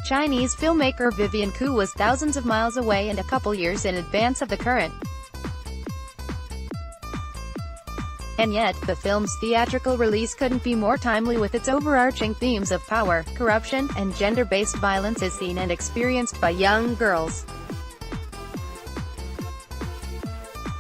Chinese filmmaker Vivian Qu was thousands of miles away and a couple years in advance of the current. And yet, the film's theatrical release couldn't be more timely with its overarching themes of power, corruption, and gender-based violence as seen and experienced by young girls.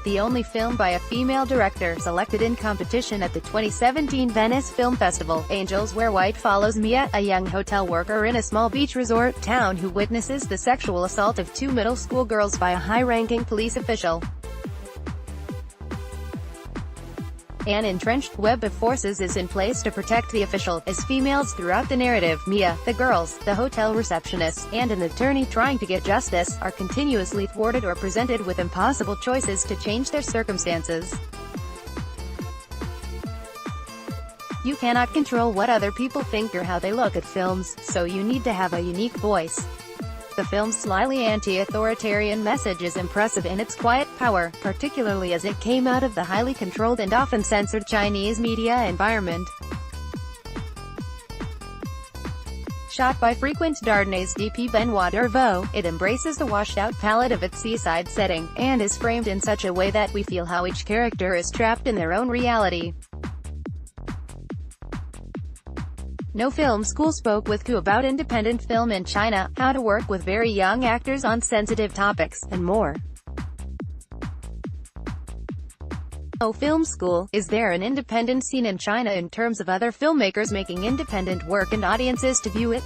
The only film by a female director selected in competition at the 2017 Venice Film Festival, Angels Wear White follows Mia, a young hotel worker in a small beach resort town who witnesses the sexual assault of two middle school girls by a high-ranking police official. An entrenched web of forces is in place to protect the official, as females throughout the narrative, Mia, the girls, the hotel receptionist, and an attorney trying to get justice, are continuously thwarted or presented with impossible choices to change their circumstances. You cannot control what other people think or how they look at films, so you need to have a unique voice. The film's slyly anti-authoritarian message is impressive in its quiet power, particularly as it came out of the highly controlled and often censored Chinese media environment. Shot by frequent Dardennais DP Benoit Dervaux, it embraces the washed-out palette of its seaside setting, and is framed in such a way that we feel how each character is trapped in their own reality. No Film School spoke with Qu about independent film in China, how to work with very young actors on sensitive topics, and more. No Film School, is there an independent scene in China in terms of other filmmakers making independent work and audiences to view it?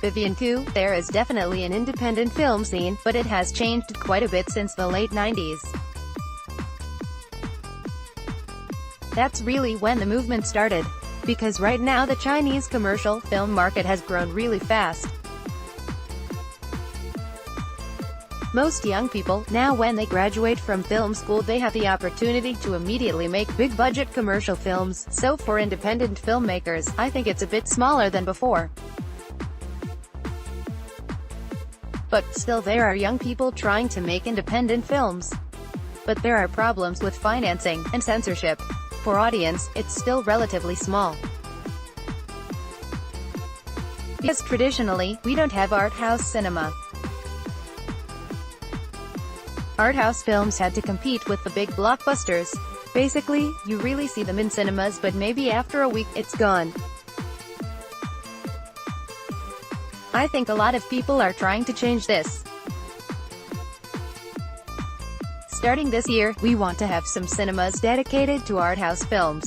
Vivian Qu, there is definitely an independent film scene, but it has changed quite a bit since the late 90s. That's really when the movement started. Because right now the Chinese commercial film market has grown really fast. Most young people, now when they graduate from film school they have the opportunity to immediately make big-budget commercial films, so for independent filmmakers, I think it's a bit smaller than before. But still there are young people trying to make independent films. But there are problems with financing, and censorship. For audience, it's still relatively small. Because traditionally, we don't have art house cinema. Art house films had to compete with the big blockbusters. Basically, you really see them in cinemas but maybe after a week, it's gone. I think a lot of people are trying to change this. Starting this year, we want to have some cinemas dedicated to art house films.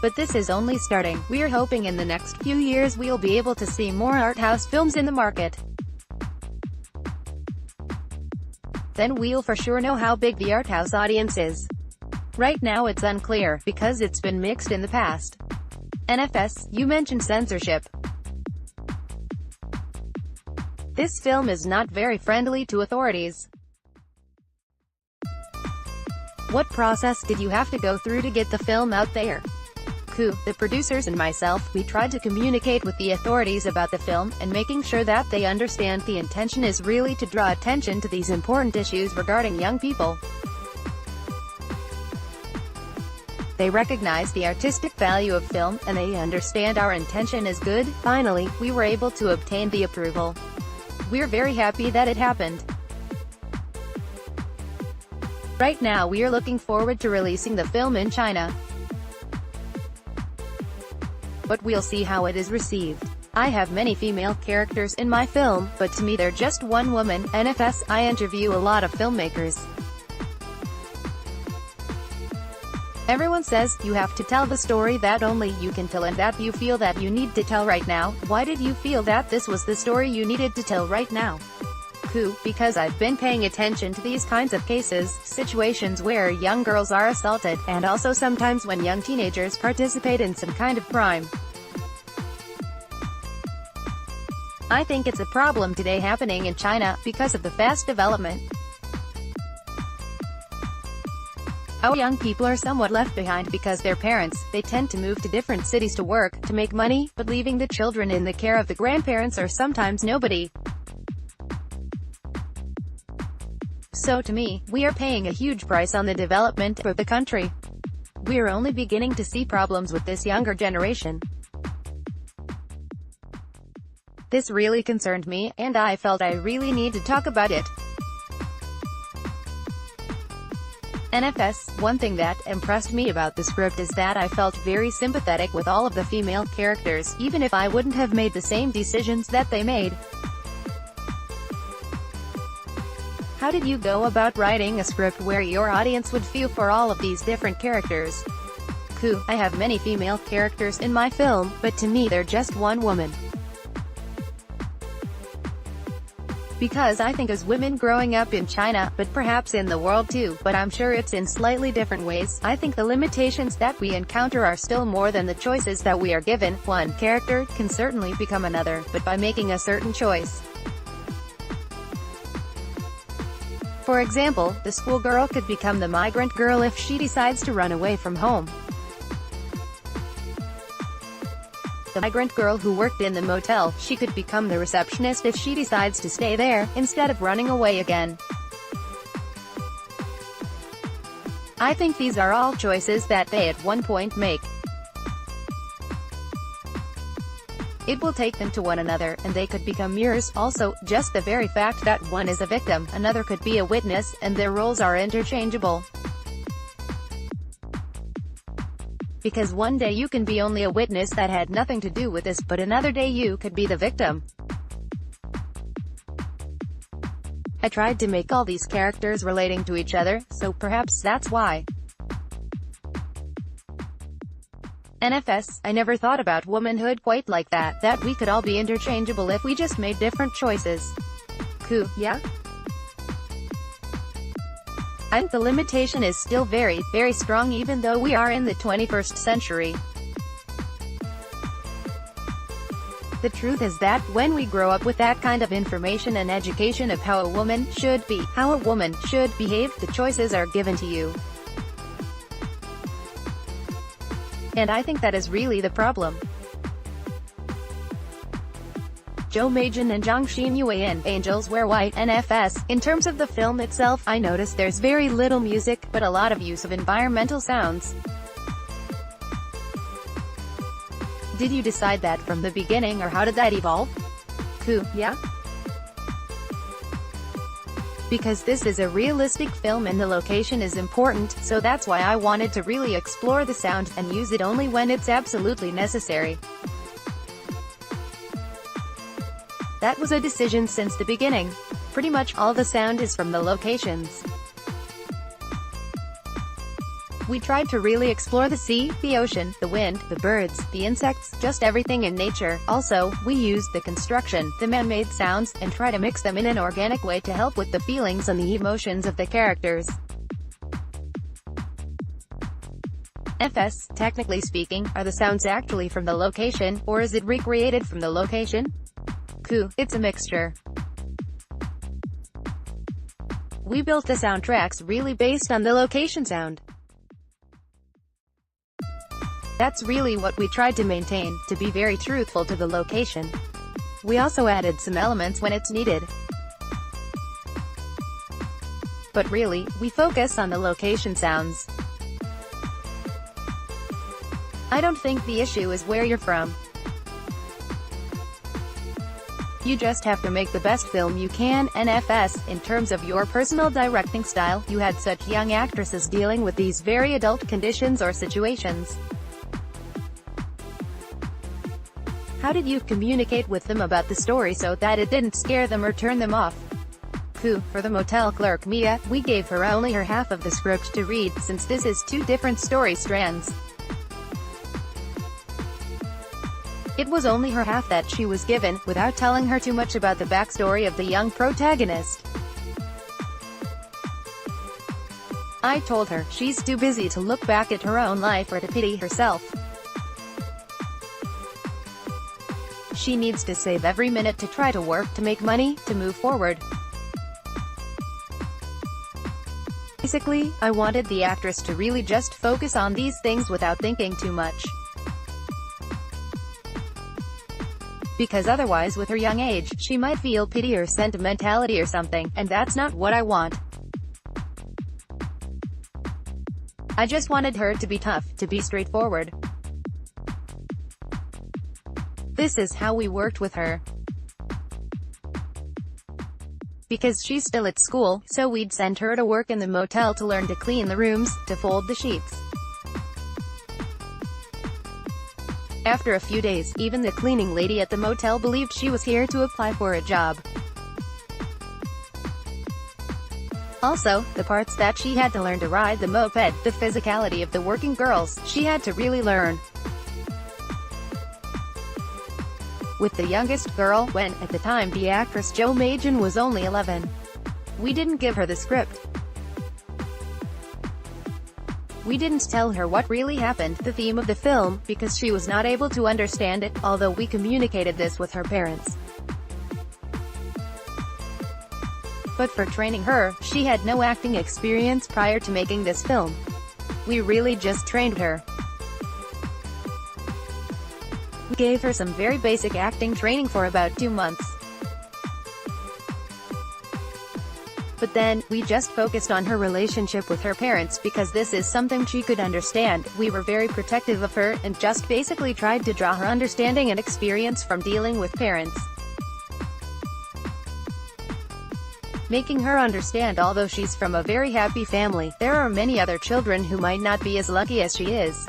But this is only starting. We're hoping in the next few years we'll be able to see more art house films in the market. Then we'll for sure know how big the art house audience is. Right now it's unclear, because it's been mixed in the past. NFS, you mentioned censorship. This film is not very friendly to authorities. What process did you have to go through to get the film out there? Qu, the producers and myself, we tried to communicate with the authorities about the film, and making sure that they understand the intention is really to draw attention to these important issues regarding young people. They recognize the artistic value of film, and they understand our intention is good. Finally, we were able to obtain the approval. We're very happy that it happened. Right now we are looking forward to releasing the film in China. But we'll see how it is received. I have many female characters in my film, but to me they're just one woman. NFS, I interview a lot of filmmakers. Everyone says, you have to tell the story that only you can tell and that you feel that you need to tell right now. Why did you feel that this was the story you needed to tell right now? Qu, because I've been paying attention to these kinds of cases, situations where young girls are assaulted, and also sometimes when young teenagers participate in some kind of crime. I think it's a problem today happening in China, because of the fast development. Our young people are somewhat left behind because their parents, they tend to move to different cities to work, to make money, but leaving the children in the care of the grandparents or sometimes nobody. So to me, we are paying a huge price on the development of the country. We are only beginning to see problems with this younger generation. This really concerned me, and I felt I really need to talk about it. NFS, one thing that impressed me about the script is that I felt very sympathetic with all of the female characters, even if I wouldn't have made the same decisions that they made. How did you go about writing a script where your audience would feel for all of these different characters? Qu, I have many female characters in my film, but to me they're just one woman. Because I think as women growing up in China, but perhaps in the world too, but I'm sure it's in slightly different ways, I think the limitations that we encounter are still more than the choices that we are given. One character can certainly become another, but by making a certain choice. For example, the schoolgirl could become the migrant girl if she decides to run away from home. The migrant girl who worked in the motel, she could become the receptionist if she decides to stay there, instead of running away again. I think these are all choices that they at one point make. It will take them to one another, and they could become mirrors. Also, just the very fact that one is a victim, another could be a witness, and their roles are interchangeable. Because one day you can be only a witness that had nothing to do with this, but another day you could be the victim. I tried to make all these characters relating to each other, so perhaps that's why. NFS, I never thought about womanhood quite like that, that we could all be interchangeable if we just made different choices. Qu, yeah? I think the limitation is still very, very strong even though we are in the 21st century. The truth is that, when we grow up with that kind of information and education of how a woman should be, how a woman should behave, the choices are given to you. And I think that is really the problem. Zhou Meijin and Zhang Xinyue in Angels Wear White, NFS. In terms of the film itself, I noticed there's very little music, but a lot of use of environmental sounds. Did you decide that from the beginning, or how did that evolve? Qu, yeah? Because this is a realistic film and the location is important, so that's why I wanted to really explore the sound, and use it only when it's absolutely necessary. That was a decision since the beginning. Pretty much all the sound is from the locations. We tried to really explore the sea, the ocean, the wind, the birds, the insects, just everything in nature. Also, we used the construction, the man-made sounds, and try to mix them in an organic way to help with the feelings and the emotions of the characters. FS, technically speaking, are the sounds actually from the location, or is it recreated from the location? Qu, it's a mixture. We built the soundtracks really based on the location sound. That's really what we tried to maintain, to be very truthful to the location. We also added some elements when it's needed. But really, we focus on the location sounds. I don't think the issue is where you're from. You just have to make the best film you can. NFS, in terms of your personal directing style, you had such young actresses dealing with these very adult conditions or situations. How did you communicate with them about the story so that it didn't scare them or turn them off? Qu, for the motel clerk Mia, we gave her only her half of the script to read, since this is two different story strands. It was only her half that she was given, without telling her too much about the backstory of the young protagonist. I told her, she's too busy to look back at her own life or to pity herself. She needs to save every minute to try to work, to make money, to move forward. Basically, I wanted the actress to really just focus on these things without thinking too much. Because otherwise with her young age, she might feel pity or sentimentality or something, and that's not what I want. I just wanted her to be tough, to be straightforward. This is how we worked with her. because she's still at school, so we'd send her to work in the motel to learn to clean the rooms, to fold the sheets. After a few days, even the cleaning lady at the motel believed she was here to apply for a job. Also, the parts that she had to learn to ride the moped, the physicality of the working girls, she had to really learn. With the youngest girl, when, at the time, the actress Jo Majan was only 11. We didn't give her the script. We didn't tell her what really happened, the theme of the film, because she was not able to understand it, although we communicated this with her parents. But for training her, she had no acting experience prior to making this film. We really just trained her. We gave her some very basic acting training for about 2 months. But then, we just focused on her relationship with her parents because this is something she could understand. We were very protective of her, and just basically tried to draw her understanding and experience from dealing with parents. Making her understand although she's from a very happy family, there are many other children who might not be as lucky as she is.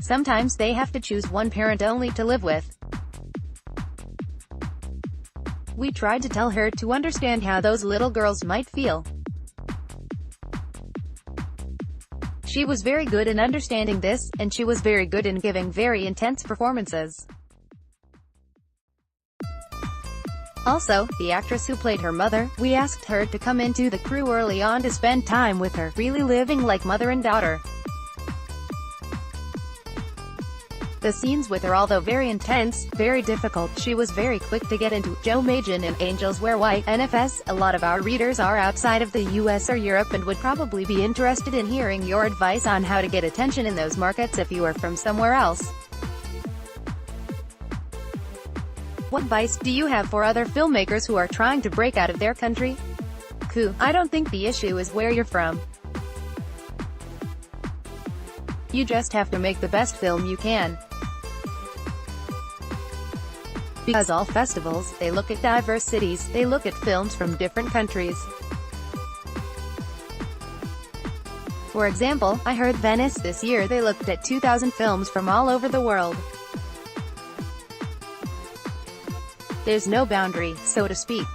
Sometimes they have to choose one parent only to live with. We tried to tell her to understand how those little girls might feel. She was very good in understanding this, and she was very good in giving very intense performances. Also, the actress who played her mother, we asked her to come into the crew early on to spend time with her, really living like mother and daughter. The scenes with her, although very intense, very difficult, she was very quick to get into. Jo Majan in Angels Wear White, NFS. A lot of our readers are outside of the US or Europe and would probably be interested in hearing your advice on how to get attention in those markets if you are from somewhere else. What advice do you have for other filmmakers who are trying to break out of their country? Qu: I don't think the issue is where you're from. You just have to make the best film you can. Because all festivals, they look at diverse cities, they look at films from different countries. For example, I heard Venice this year they looked at 2,000 films from all over the world. There's no boundary, so to speak.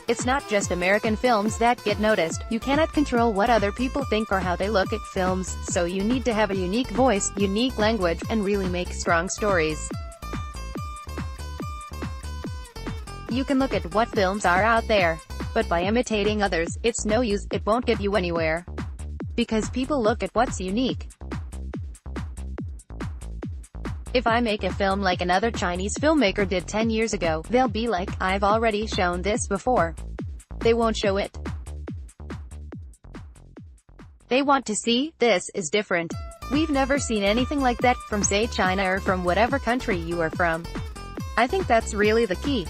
It's not just American films that get noticed. You cannot control what other people think or how they look at films, so you need to have a unique voice, unique language, and really make strong stories. You can look at what films are out there, but by imitating others, it's no use, it won't get you anywhere. Because people look at what's unique. If I make a film like another Chinese filmmaker did 10 years ago, they'll be like, I've already shown this before. They won't show it. They want to see, this is different. We've never seen anything like that, from say China or from whatever country you are from. I think that's really the key.